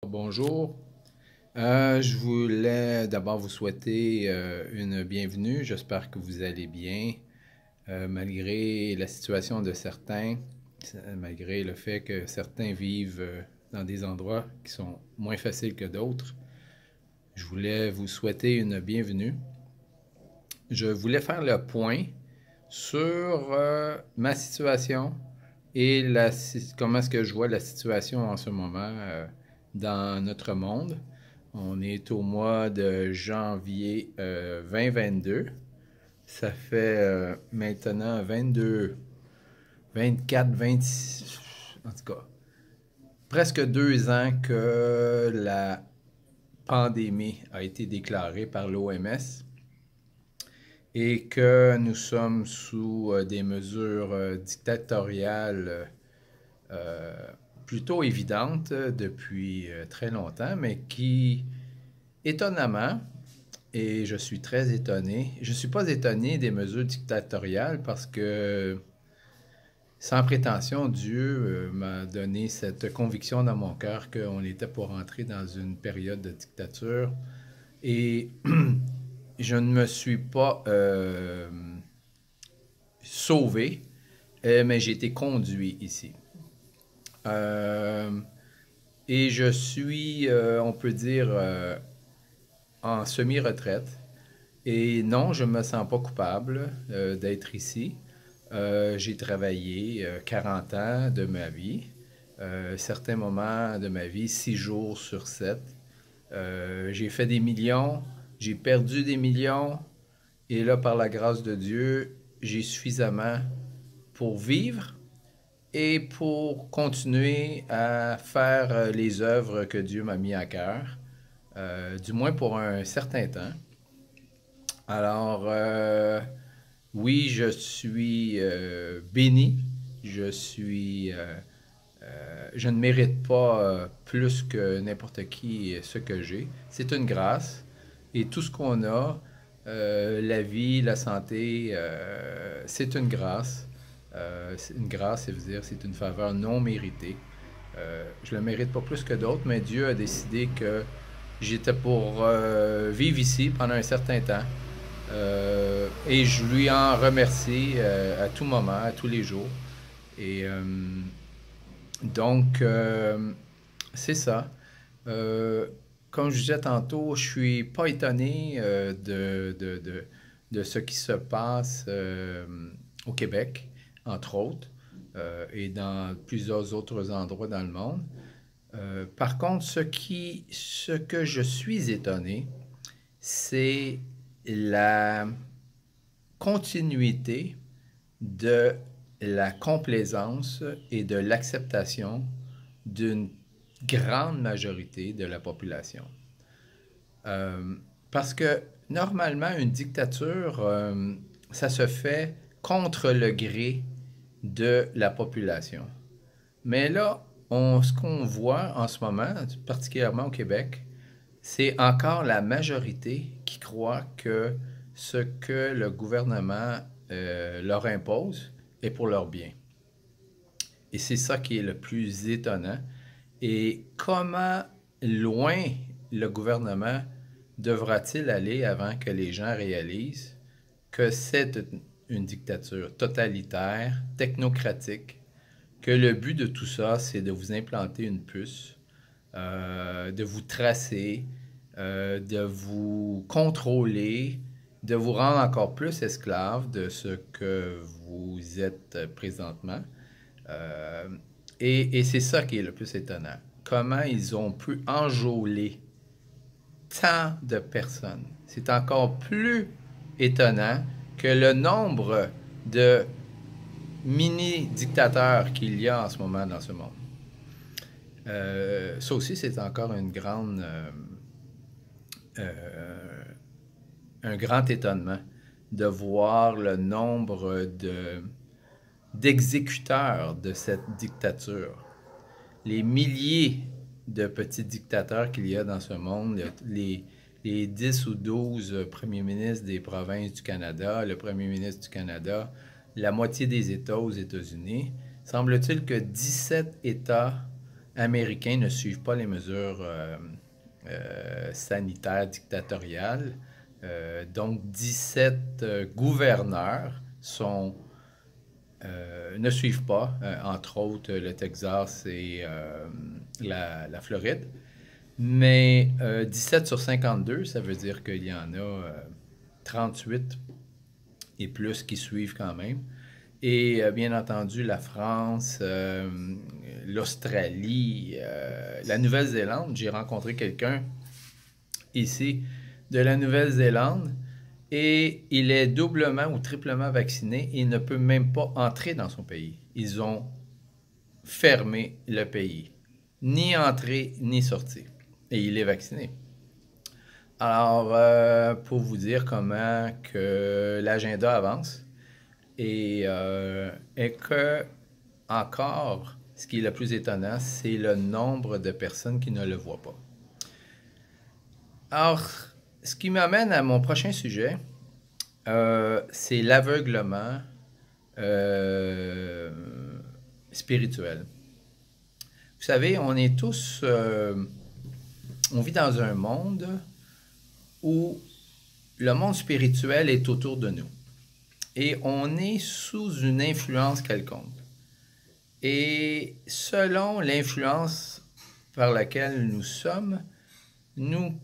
Bonjour. Je voulais d'abord vous souhaiter une bienvenue. J'espère que vous allez bien, malgré la situation de certains, malgré le fait que certains vivent dans des endroits qui sont moins faciles que d'autres. Je voulais vous souhaiter une bienvenue. Je voulais faire le point sur ma situation et comment est-ce que je vois la situation en ce moment dans notre monde. On est au mois de janvier 2022. Ça fait maintenant 22, 24, 26, en tout cas, presque 2 ans que la pandémie a été déclarée par l'OMS et que nous sommes sous des mesures dictatoriales plutôt évidentes depuis très longtemps, mais qui, étonnamment, et je suis très étonné, je ne suis pas étonné des mesures dictatoriales parce que, sans prétention, Dieu m'a donné cette conviction dans mon cœur qu'on était pour entrer dans une période de dictature et je ne me suis pas sauvé, mais j'ai été conduit ici. Euh, et je suis, on peut dire, en semi-retraite. Et non, je ne me sens pas coupable d'être ici. J'ai travaillé 40 ans de ma vie, certains moments de ma vie, 6 jours sur 7. J'ai fait des millions, j'ai perdu des millions, et là, par la grâce de Dieu, j'ai suffisamment pour vivre et pour continuer à faire les œuvres que Dieu m'a mis à cœur, du moins pour un certain temps. Alors, oui, je suis béni, je ne mérite pas plus que n'importe qui ce que j'ai. C'est une grâce et tout ce qu'on a, la vie, la santé, c'est une grâce. C'est une grâce, ça veut dire c'est une faveur non méritée. Je ne le mérite pas plus que d'autres, mais Dieu a décidé que j'étais pour vivre ici pendant un certain temps. Et je lui en remercie à tout moment, à tous les jours. Et donc, c'est ça. Euh, Comme je disais tantôt, je suis pas étonné de ce qui se passe au Québec, entre autres, et dans plusieurs autres endroits dans le monde. Par contre, ce que je suis étonné, c'est la continuité de la complaisance et de l'acceptation d'une grande majorité de la population. Euh, Parce que normalement, une dictature, ça se fait contre le gré de la population. Mais là, ce qu'on voit en ce moment, particulièrement au Québec, c'est encore la majorité qui croit que ce que le gouvernement leur impose est pour leur bien. Et c'est ça qui est le plus étonnant. Et comment loin le gouvernement devra-t-il aller avant que les gens réalisent que c'est une dictature totalitaire, technocratique, que le but de tout ça, c'est de vous implanter une puce, de vous tracer, de vous contrôler, de vous rendre encore plus esclave de ce que vous êtes présentement. Euh, et c'est ça qui est le plus étonnant. Comment ils ont pu enjôler tant de personnes. C'est encore plus étonnant que le nombre de mini-dictateurs qu'il y a en ce moment dans ce monde. Ça aussi, c'est encore euh, un grand étonnement de voir le nombre d'exécuteurs de cette dictature. Les milliers de petits dictateurs qu'il y a dans ce monde, les 10 ou 12 premiers ministres des provinces du Canada, le premier ministre du Canada, la moitié des États aux États-Unis. Semble-t-il que 17 États américains ne suivent pas les mesures sanitaires dictatoriales. Donc, 17 gouverneurs ne suivent pas, entre autres le Texas et la Floride. Mais 17 sur 52, ça veut dire qu'il y en a 38 et plus qui suivent quand même. Et bien entendu, la France, l'Australie, la Nouvelle-Zélande. J'ai rencontré quelqu'un ici de la Nouvelle-Zélande et il est doublement ou triplement vacciné et il ne peut même pas entrer dans son pays. Ils ont fermé le pays. Ni entrer, ni sortir. Et il est vacciné. Alors, pour vous dire comment que l'agenda avance et que, encore, ce qui est le plus étonnant, c'est le nombre de personnes qui ne le voient pas. Alors, ce qui m'amène à mon prochain sujet, c'est l'aveuglement spirituel. Vous savez, on est tous... on vit dans un monde où le monde spirituel est autour de nous. Et on est sous une influence quelconque. Et selon l'influence par laquelle nous sommes, nous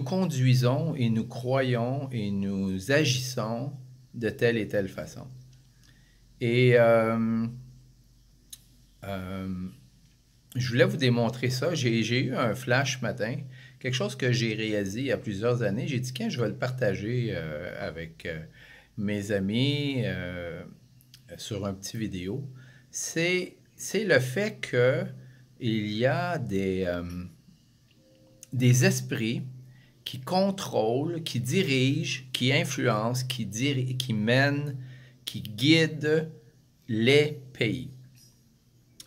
conduisons et nous croyons et nous agissons de telle et telle façon. Et je voulais vous démontrer ça. J'ai eu un flash ce matin, quelque chose que j'ai réalisé il y a plusieurs années. J'ai dit, je vais le partager avec mes amis sur un petit vidéo. C'est le fait qu'il y a des esprits qui contrôlent, qui dirigent, qui influencent, qui mènent, qui guident les pays.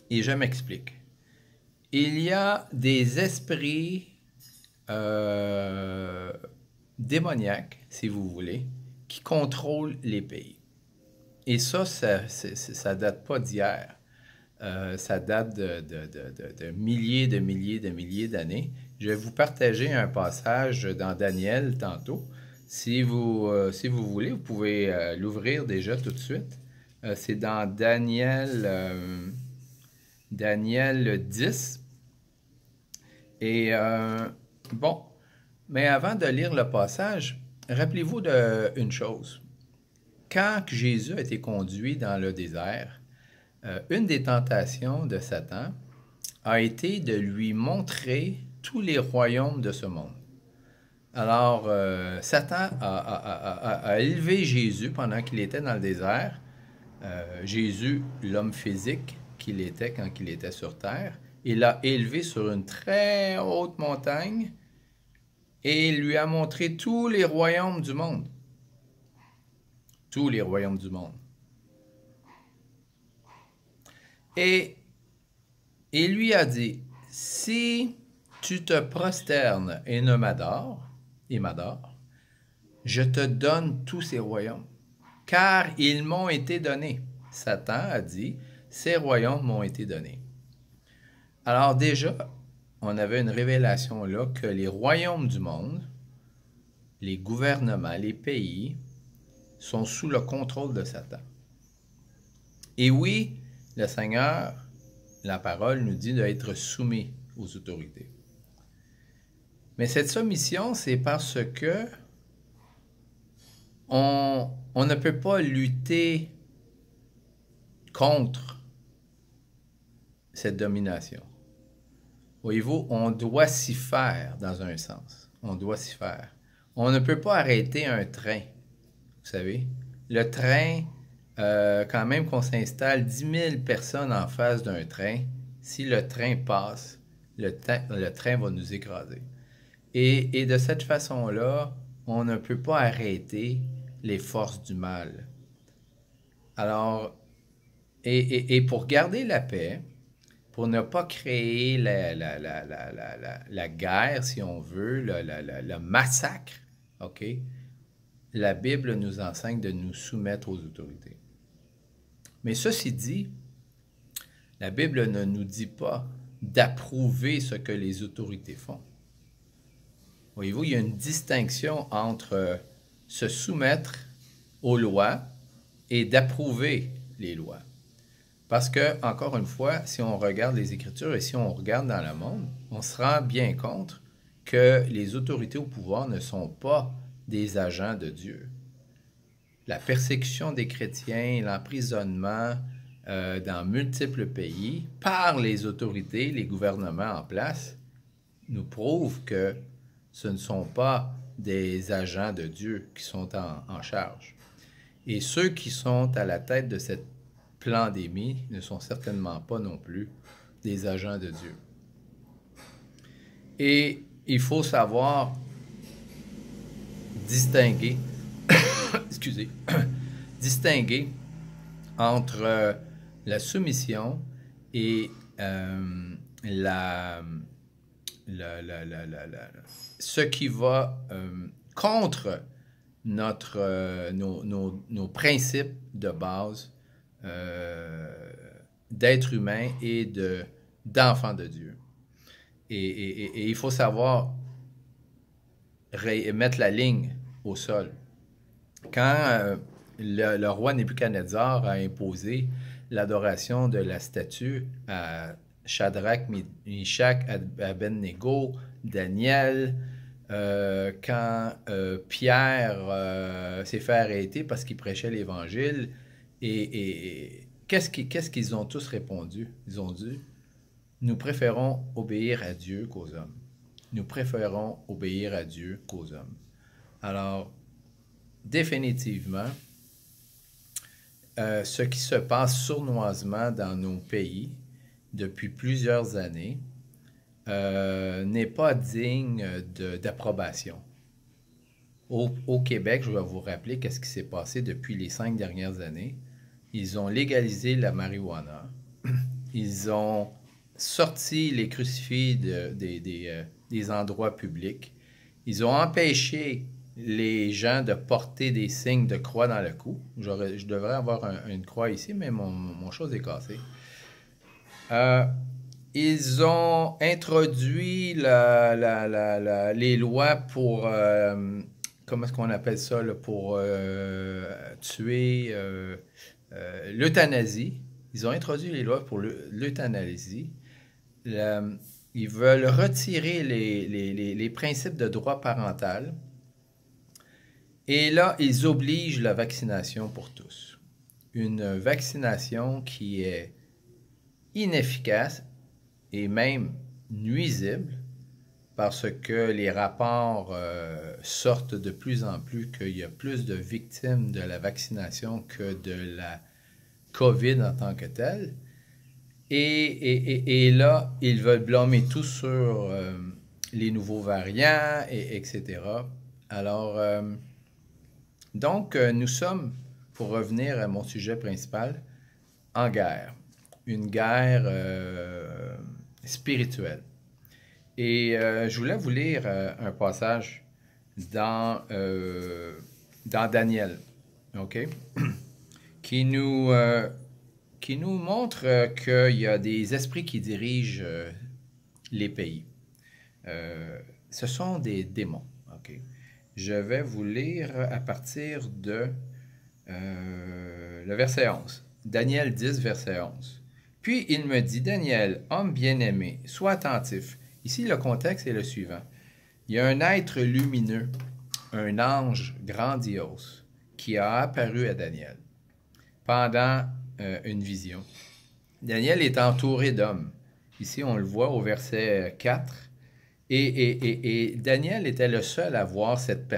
Et je m'explique. Il y a des esprits démoniaques, si vous voulez, qui contrôlent les pays. Et ça date pas d'hier. Ça date de milliers d'années. Je vais vous partager un passage dans Daniel tantôt. Si vous voulez, vous pouvez l'ouvrir déjà tout de suite. C'est dans Daniel 10. Et bon, mais avant de lire le passage, rappelez-vous d'une chose. Quand Jésus a été conduit dans le désert, une des tentations de Satan a été de lui montrer tous les royaumes de ce monde. Alors, Satan a élevé Jésus pendant qu'il était dans le désert. Jésus, l'homme physique qu'il était quand il était sur terre, il l'a élevé sur une très haute montagne et il lui a montré tous les royaumes du monde. Tous les royaumes du monde. Et il lui a dit, si tu te prosternes et m'adores, je te donne tous ces royaumes, car ils m'ont été donnés. Satan a dit, ces royaumes m'ont été donnés. Alors déjà, on avait une révélation là que les royaumes du monde, les gouvernements, les pays, sont sous le contrôle de Satan. Et oui, le Seigneur, la parole nous dit d'être soumis aux autorités. Mais cette soumission, c'est parce que on ne peut pas lutter contre cette domination. Voyez-vous, on doit s'y faire dans un sens. On doit s'y faire. On ne peut pas arrêter un train. Vous savez, le train, quand même qu'on s'installe 10 000 personnes en face d'un train, si le train passe, le train va nous écraser. Et de cette façon-là, on ne peut pas arrêter les forces du mal. Alors, et pour garder la paix, pour ne pas créer la guerre, si on veut, le massacre, OK? La Bible nous enseigne de nous soumettre aux autorités. Mais ceci dit, la Bible ne nous dit pas d'approuver ce que les autorités font. Voyez-vous, il y a une distinction entre se soumettre aux lois et d'approuver les lois. Parce que, encore une fois, si on regarde les Écritures et si on regarde dans le monde, on se rend bien compte que les autorités au pouvoir ne sont pas des agents de Dieu. La persécution des chrétiens, l'emprisonnement dans multiples pays par les autorités, les gouvernements en place, nous prouve que ce ne sont pas des agents de Dieu qui sont en charge. Et ceux qui sont à la tête de cette pandémie ne sont certainement pas non plus des agents de Dieu. Et il faut savoir distinguer, excusez, distinguer entre la soumission et ce qui va contre nos principes de base d'être humain et d'enfant de Dieu. Et il faut savoir mettre la ligne au sol. Quand le roi Nebuchadnezzar a imposé l'adoration de la statue à Shadrach, Meshach, Abednego, Daniel, quand Pierre s'est fait arrêter parce qu'il prêchait l'Évangile, et qu'est-ce qu'ils ont tous répondu? Ils ont dit, nous préférons obéir à Dieu qu'aux hommes. Nous préférons obéir à Dieu qu'aux hommes. Alors, définitivement, ce qui se passe sournoisement dans nos pays depuis plusieurs années n'est pas digne d'approbation. Au Québec, je vais vous rappeler qu'est-ce qui s'est passé depuis les 5 dernières années. Ils ont légalisé la marijuana. Ils ont sorti les crucifix des endroits publics. Ils ont empêché les gens de porter des signes de croix dans le cou. Je devrais avoir une croix ici, mais mon chose est cassé. Ils ont introduit les lois pour, comment est-ce qu'on appelle ça, là, pour tuer l'euthanasie. Ils ont introduit les lois pour l'euthanasie. Ils veulent retirer les principes de droit parental. Et là, ils obligent la vaccination pour tous. Une vaccination qui est inefficace et même nuisible parce que les rapports sortent de plus en plus qu'il y a plus de victimes de la vaccination que de la COVID en tant que telle. Et là, ils veulent blâmer tout sur les nouveaux variants, etc. Alors, donc, nous sommes, pour revenir à mon sujet principal, en guerre. Une guerre spirituelle. Et je voulais vous lire un passage dans Daniel, OK? qui nous montre qu'il y a des esprits qui dirigent les pays. Ce sont des démons, OK? Je vais vous lire à partir de le verset 11. Daniel 10, verset 11. Puis il me dit, Daniel, homme bien-aimé, sois attentif. Ici, le contexte est le suivant. Il y a un être lumineux, un ange grandiose, qui a apparu à Daniel pendant une vision. Daniel est entouré d'hommes. Ici, on le voit au verset 4. Et Daniel était le seul à voir cet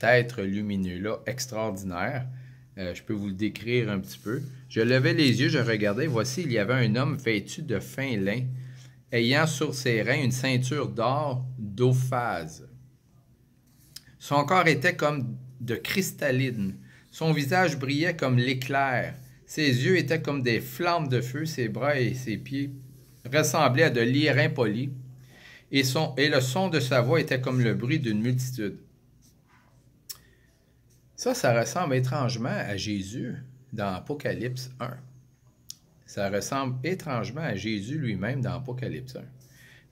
être lumineux-là extraordinaire. Je peux vous le décrire un petit peu. Je levais les yeux, je regardais. Voici, il y avait un homme vêtu de fin lin, ayant sur ses reins une ceinture d'or d'ophase. Son corps était comme de cristalline. Son visage brillait comme l'éclair. Ses yeux étaient comme des flammes de feu. Ses bras et ses pieds ressemblaient à de l'airain poli. Et le son de sa voix était comme le bruit d'une multitude. Ça ressemble étrangement à Jésus dans Apocalypse 1. Ça ressemble étrangement à Jésus lui-même dans Apocalypse 1.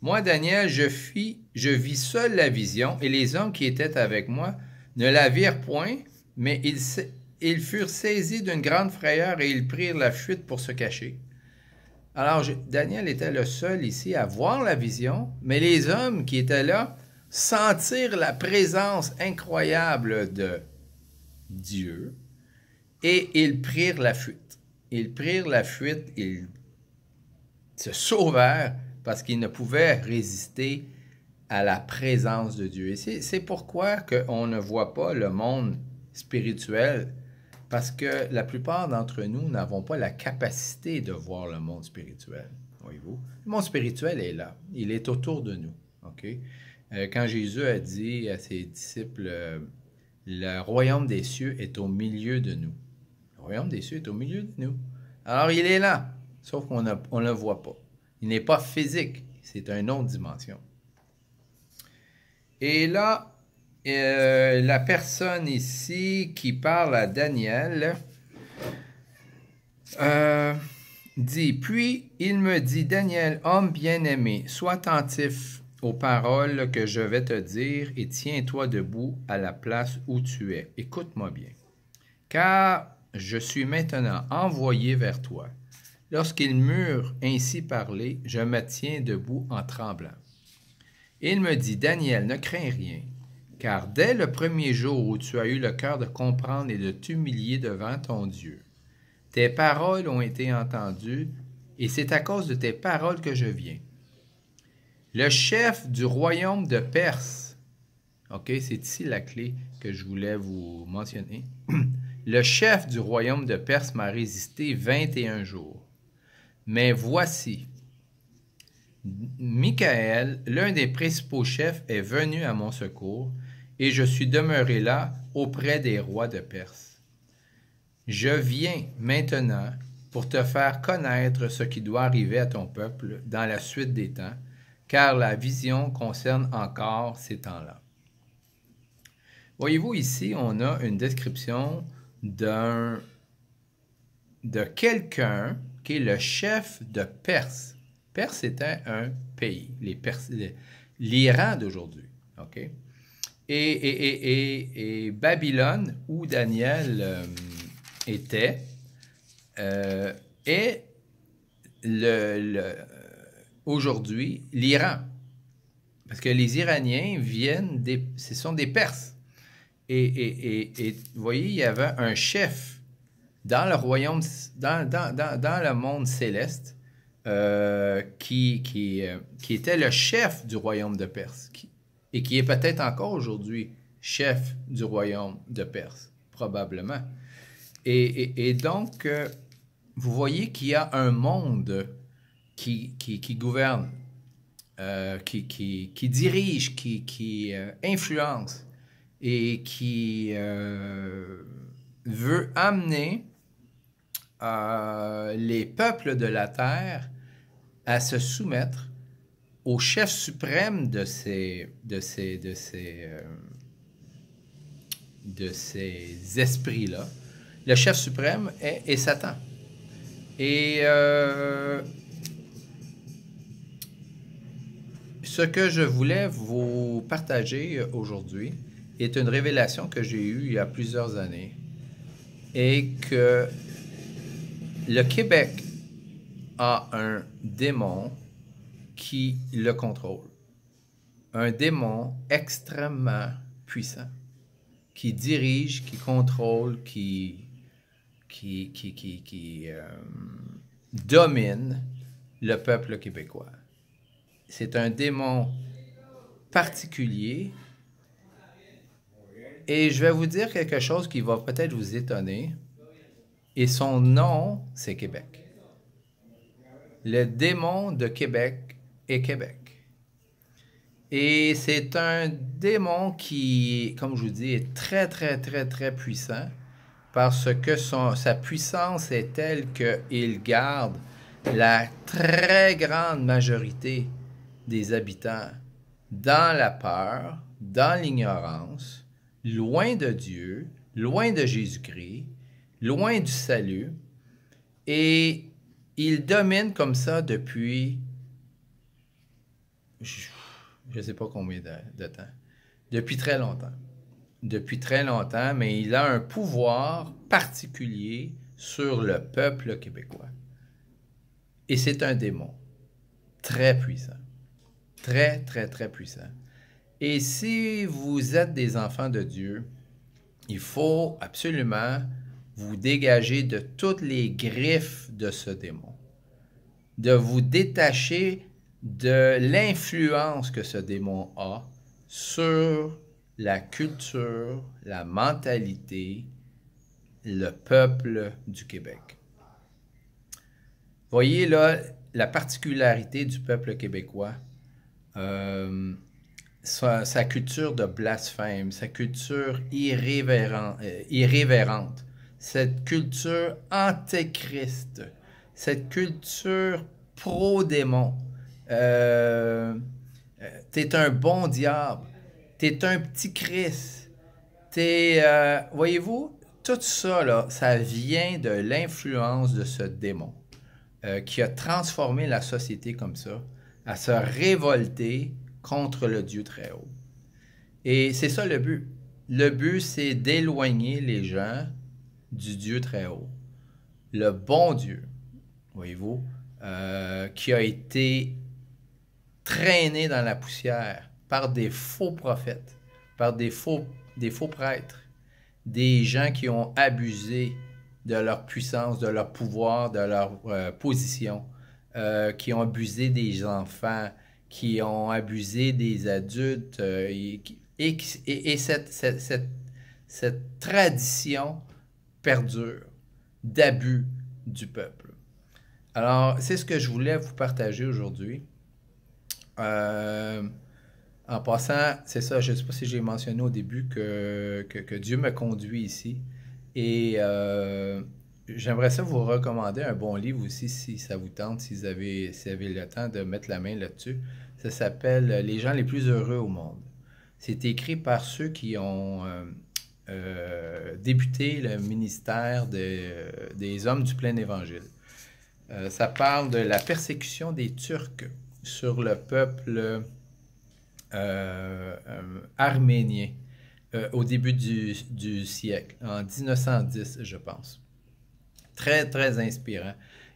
Moi, Daniel, je vis seul la vision, et les hommes qui étaient avec moi ne la virent point, mais ils furent saisis d'une grande frayeur et ils prirent la fuite pour se cacher. Alors, Daniel était le seul ici à voir la vision, mais les hommes qui étaient là sentirent la présence incroyable de Dieu et ils prirent la fuite. Ils prirent la fuite, ils se sauvèrent parce qu'ils ne pouvaient résister à la présence de Dieu. Et c'est pourquoi on ne voit pas le monde spirituel, parce que la plupart d'entre nous n'avons pas la capacité de voir le monde spirituel, voyez-vous. Le monde spirituel est là, il est autour de nous, OK? Quand Jésus a dit à ses disciples, le royaume des cieux est au milieu de nous. Le royaume des cieux est au milieu de nous. Alors, il est là, sauf qu'on ne le voit pas. Il n'est pas physique, c'est une autre dimension. Et là, la personne ici qui parle à Daniel dit, « Puis il me dit, Daniel, homme bien-aimé, sois attentif aux paroles que je vais te dire et tiens-toi debout à la place où tu es. Écoute-moi bien, car je suis maintenant envoyé vers toi. Lorsqu'il m'eurent ainsi parlé, je me tiens debout en tremblant. Et il me dit, Daniel, ne crains rien, car dès le premier jour où tu as eu le cœur de comprendre et de t'humilier devant ton Dieu, tes paroles ont été entendues, et c'est à cause de tes paroles que je viens. Le chef du royaume de Perse, OK, c'est ici la clé que je voulais vous mentionner. Le chef du royaume de Perse m'a résisté 21 jours. Mais voici, Michaël, l'un des principaux chefs, est venu à mon secours, et je suis demeuré là auprès des rois de Perse. Je viens maintenant pour te faire connaître ce qui doit arriver à ton peuple dans la suite des temps, car la vision concerne encore ces temps-là. Voyez-vous, ici, on a une description de quelqu'un qui est le chef de Perse. Perse était un pays, l'Iran d'aujourd'hui. OK? Et Babylone, où Daniel était, est aujourd'hui l'Iran. Parce que les Iraniens ce sont des Perses. Et vous voyez, il y avait un chef dans le royaume, dans le monde céleste, qui était le chef du royaume de Perse, et qui est peut-être encore aujourd'hui chef du royaume de Perse, probablement. Et donc, vous voyez qu'il y a un monde qui gouverne, qui dirige, qui influence, et qui veut amener les peuples de la terre à se soumettre au chef suprême de ces esprits-là. Le chef suprême est Satan. Et ce que je voulais vous partager aujourd'hui est une révélation que j'ai eue il y a plusieurs années, et que le Québec a un démon qui le contrôle. Un démon extrêmement puissant, qui dirige, qui contrôle, qui domine le peuple québécois. C'est un démon particulier, et je vais vous dire quelque chose qui va peut-être vous étonner, et son nom, c'est Québec. Le démon de Québec est Québec. Et c'est un démon qui, comme je vous dis, est très, très, très, très puissant, parce que sa puissance est telle qu'il garde la très grande majorité des habitants dans la peur, dans l'ignorance, loin de Dieu, loin de Jésus-Christ, loin du salut. Et il domine comme ça depuis, je ne sais pas combien de temps, depuis très longtemps. Depuis très longtemps, mais il a un pouvoir particulier sur le peuple québécois. Et c'est un démon très puissant. Très, très, très puissant. Et si vous êtes des enfants de Dieu, il faut absolument vous dégager de toutes les griffes de ce démon, de vous détacher de l'influence que ce démon a sur la culture, la mentalité, le peuple du Québec. Voyez là la particularité du peuple québécois, sa culture de blasphème, sa culture irrévérente, cette culture antéchrist, cette culture pro-démon. T'es un bon diable, t'es un petit Christ, voyez-vous, tout ça, là, ça vient de l'influence de ce démon qui a transformé la société comme ça, à se révolter contre le Dieu très haut. Et c'est ça le but. Le but, c'est d'éloigner les gens du Dieu très haut. Le bon Dieu, voyez-vous, qui a été traîné dans la poussière par des faux prophètes, par des faux prêtres, des gens qui ont abusé de leur puissance, de leur pouvoir, de leur position, qui ont abusé des enfants, qui ont abusé des adultes, et cette tradition perdure d'abus du peuple. Alors, c'est ce que je voulais vous partager aujourd'hui. En passant, c'est ça, je ne sais pas si j'ai mentionné au début que Dieu me conduit ici. Et j'aimerais ça vous recommander un bon livre aussi, si ça vous tente, si vous avez le temps de mettre la main là-dessus. Ça s'appelle Les gens les plus heureux au monde. C'est écrit par ceux qui ont débuté le ministère des hommes du plein évangile. Ça parle de la persécution des Turcs sur le peuple arménien au début du siècle, en 1910, je pense. Très, très inspirant.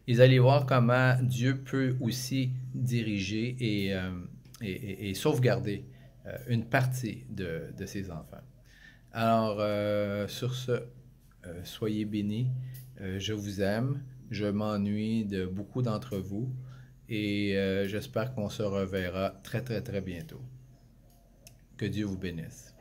Vous allez voir comment Dieu peut aussi diriger et sauvegarder une partie de ses enfants. Alors, sur ce, soyez bénis. Je vous aime. Je m'ennuie de beaucoup d'entre vous. Et j'espère qu'on se reverra très, très, très bientôt. Que Dieu vous bénisse.